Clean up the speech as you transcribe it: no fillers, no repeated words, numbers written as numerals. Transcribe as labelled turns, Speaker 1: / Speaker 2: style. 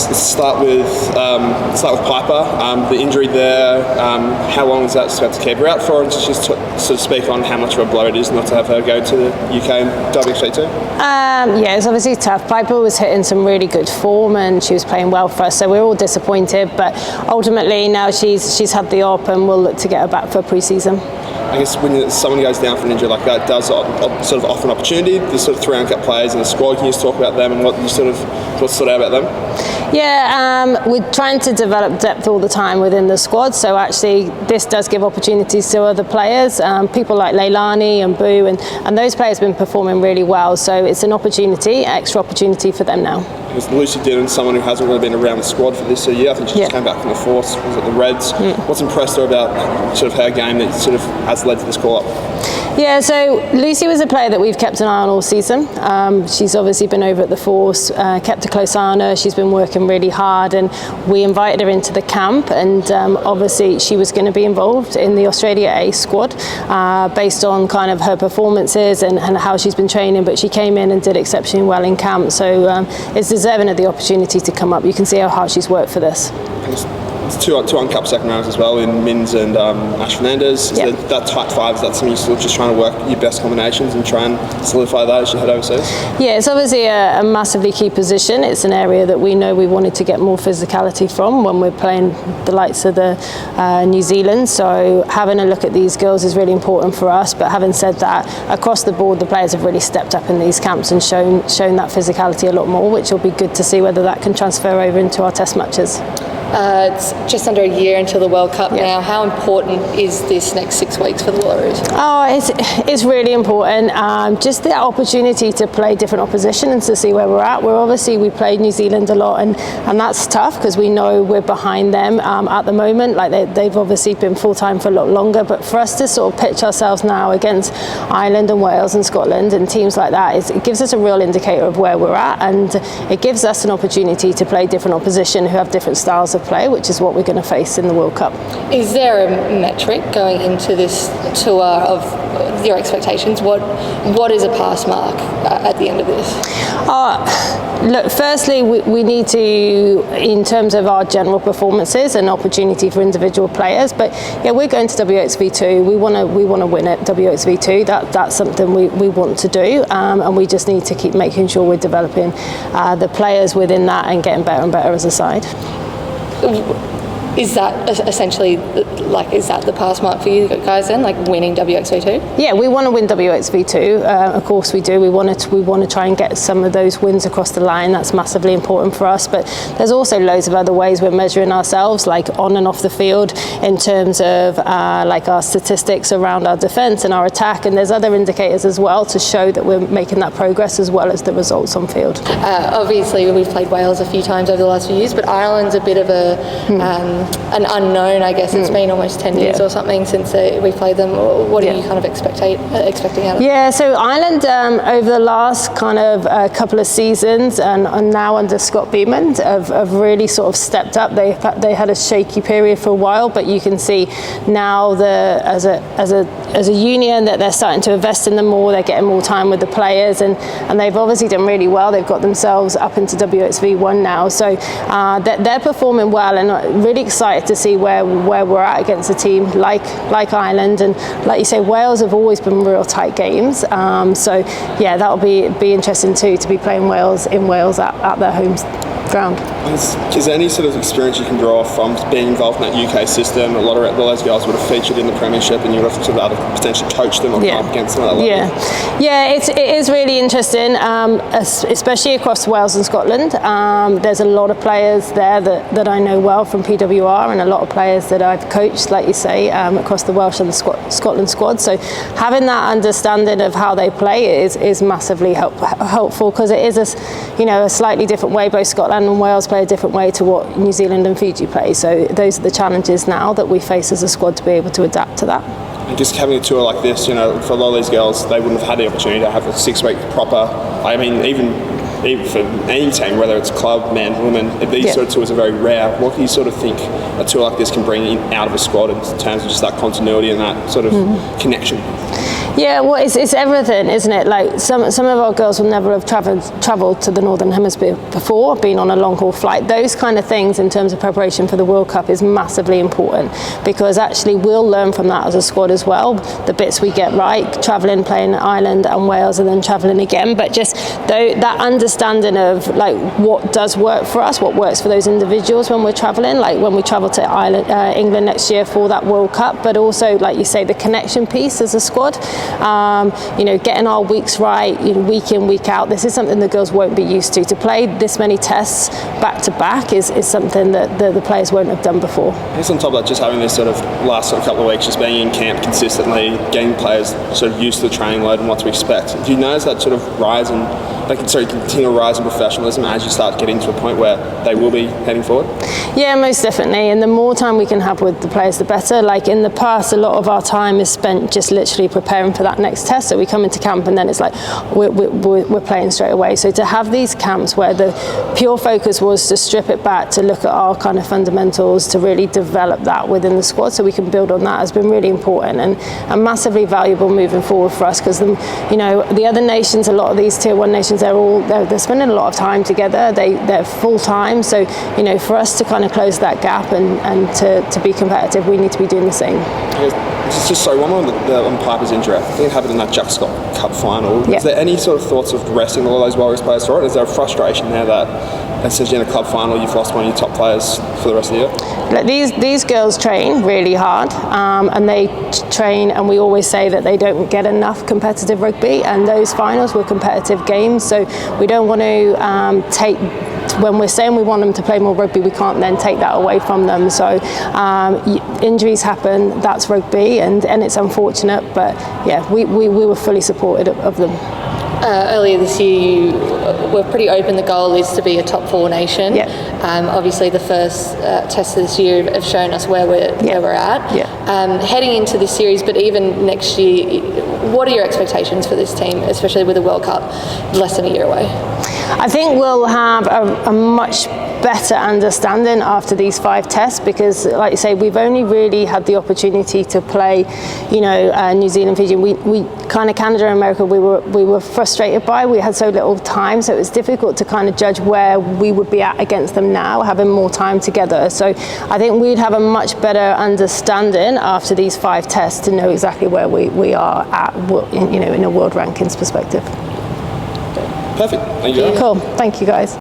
Speaker 1: Let's start with Piper. The injury there. How long is that supposed to keep her out for? And just sort of speak on how much of a blow it is not to have her go to the UK and WXV2.
Speaker 2: Yeah, it's obviously tough. Piper was hitting some really good form and she was playing well for us, so we're all disappointed. But ultimately now she's had the op and we'll look to get her back for pre-season.
Speaker 1: I guess when someone goes down for an injury like that, it does sort of offer an opportunity. There's sort of 3 uncapped players in the squad. Can you just talk about them and what's sort out about them?
Speaker 2: Yeah, we're trying to develop depth all the time within the squad. So actually, this does give opportunities to other players. People like Leilani and Boo, and those players have been performing really well. So it's an opportunity, extra opportunity for them now.
Speaker 1: Because Lucy Dillon, someone who hasn't really been around the squad for this year. I think she just came back from the Force. Was at the Reds. What's impressed her about sort of her game that sort of has led to this call up?
Speaker 2: Yeah, so Lucy was a player that we've kept an eye on all season. She's obviously been over at the Force, kept a close eye on her. She's been working really hard, and we invited her into the camp, and obviously she was going to be involved in the Australia A squad based on kind of her performances and how she's been training, but she came in and did exceptionally well in camp, so it's deserving of the opportunity to come up. You can see how hard she's worked for this.
Speaker 1: It's two uncapped second rounds as well in Mins and Ash Fernandez. That tight five, is that something you're still just trying to work your best combinations and try and solidify that as you head overseas? Yeah,
Speaker 2: it's obviously a massively key position. It's an area that we know we wanted to get more physicality from when we're playing the likes of the New Zealand. So having a look at these girls is really important for us. But having said that, across the board, the players have really stepped up in these camps and shown that physicality a lot more, which will be good to see whether that can transfer over into our test matches.
Speaker 3: It's just under a year until the World Cup now. How important is this next 6 weeks for the Wallaroos?
Speaker 2: Oh, it's really important. Just the opportunity to play different opposition and to see where we're at. We played New Zealand a lot, and that's tough because we know we're behind them at the moment. Like they've obviously been full-time for a lot longer, but for us to sort of pitch ourselves now against Ireland and Wales and Scotland and teams like that, it gives us a real indicator of where we're at, and it gives us an opportunity to play different opposition who have different styles of play, which is what we're going to face in the World Cup.
Speaker 3: Is there a metric going into this tour of your expectations? What is a pass mark at the end of this?
Speaker 2: Look, firstly, we need to, in terms of our general performances, an opportunity for individual players. But yeah, we're going to WXV2. We want to win at WXV2. That's something we want to do, and we just need to keep making sure we're developing the players within that and getting better and better as a side.
Speaker 3: Is that essentially, is that the pass mark for you guys then, winning WXV2?
Speaker 2: Yeah, we want to win WXV2. Of course we do. We want to try and get some of those wins across the line. That's massively important for us. But there's also loads of other ways we're measuring ourselves, like on and off the field, in terms of our statistics around our defence and our attack. And there's other indicators as well to show that we're making that progress as well as the results on field.
Speaker 3: Obviously, we've played Wales a few times over the last few years, but Ireland's a bit of an unknown, I guess. It's been almost 10 years or something since we played them. What are you kind of expecting out of them?
Speaker 2: Yeah, so Ireland over the last kind of couple of seasons and now under Scott Beamon have really sort of stepped up. They had a shaky period for a while, but you can see now as a union that they're starting to invest in them more. They're getting more time with the players, and they've obviously done really well. They've got themselves up into WXV1 now, so they're performing well, and really excited to see where we're at against a team like Ireland, and like you say, Wales have always been real tight games. So yeah, that'll be interesting too, to be playing Wales in Wales at their home ground.
Speaker 1: Is there any sort of experience you can draw from being involved in that UK system? A lot of those girls would have featured in the Premiership, and you would have to sort of potentially coach them or come up against them at that level.
Speaker 2: Yeah, it is really interesting, especially across Wales and Scotland. There's a lot of players there that I know well from PWR, and a lot of players that I've coached, like you say, across the Welsh and the Scotland squad. So having that understanding of how they play is massively helpful, because it is a slightly different way. Both Scotland and Wales play a different way to what New Zealand and Fiji play. So those are the challenges now that we face as a squad, to be able to adapt to that.
Speaker 1: And just having a tour like this, for a lot of these girls, they wouldn't have had the opportunity to have a 6-week proper. I mean, even for any team, whether it's club, men, women, these sort of tours are very rare. What do you sort of think a tour like this can bring out of a squad in terms of just that continuity and that sort of connection?
Speaker 2: Yeah, well, it's everything, isn't it? Like some of our girls will never have travelled to the Northern Hemisphere before, been on a long haul flight. Those kind of things in terms of preparation for the World Cup is massively important, because actually we'll learn from that as a squad as well. The bits we get right, travelling, playing Ireland and Wales, and then travelling again. But just that understanding of like what does work for us, what works for those individuals when we're travelling. Like when we travel to England next year for that World Cup, but also, like you say, the connection piece as a squad. Getting our weeks right, week in, week out. This is something the girls won't be used to. To play this many tests back to back is something that the players won't have done before.
Speaker 1: I guess on top of that, just having this sort of last couple of weeks, just being in camp consistently, getting players sort of used to the training load and what to expect. Do you notice that sort of rise in, continual rise in professionalism as you start getting to a point where they will be heading forward?
Speaker 2: Yeah, most definitely. And the more time we can have with the players, the better. Like in the past, a lot of our time is spent just literally preparing for that next test. So we come into camp and then it's like we're playing straight away. So to have these camps where the pure focus was to strip it back, to look at our kind of fundamentals, to really develop that within the squad so we can build on that, has been really important and massively valuable moving forward for us, because the other nations, a lot of these tier 1 nations, they're spending a lot of time together. They're full time. So for us to kind of close that gap and to be competitive, we need to be doing the same.
Speaker 1: It's just so one of the Piper's injury, I think it happened in that Jack Scott Cup final.
Speaker 2: Yeah.
Speaker 1: Is there any sort of thoughts of resting all those Wallaroos players for it? Is there a frustration there that essentially in a club final you've lost one of your top players for the rest of the year?
Speaker 2: Look, these girls train really hard, and they train, and we always say that they don't get enough competitive rugby, and those finals were competitive games, so we don't want to take, when we're saying we want them to play more rugby, we can't then take that away from them. So injuries happen, that's rugby, and it's unfortunate, but yeah, we were fully supported of them.
Speaker 3: Earlier this year, you were pretty open. The goal is to be a top 4 nation.
Speaker 2: Yep.
Speaker 3: Obviously, the first tests this year have shown us where we're at.
Speaker 2: Yep.
Speaker 3: Heading into this series, but even next year, what are your expectations for this team, especially with the World Cup less than a year away?
Speaker 2: I think we'll have a much better understanding after these 5 tests, because like you say, we've only really had the opportunity to play New Zealand, Fiji. We kind of, Canada and America, we were frustrated by. We had so little time, so it was difficult to kind of judge where we would be at against them now, having more time together. So I think we'd have a much better understanding after these 5 tests to know exactly where we are at in a world rankings perspective.
Speaker 1: Perfect. Thank you.
Speaker 2: Cool. Thank you, guys.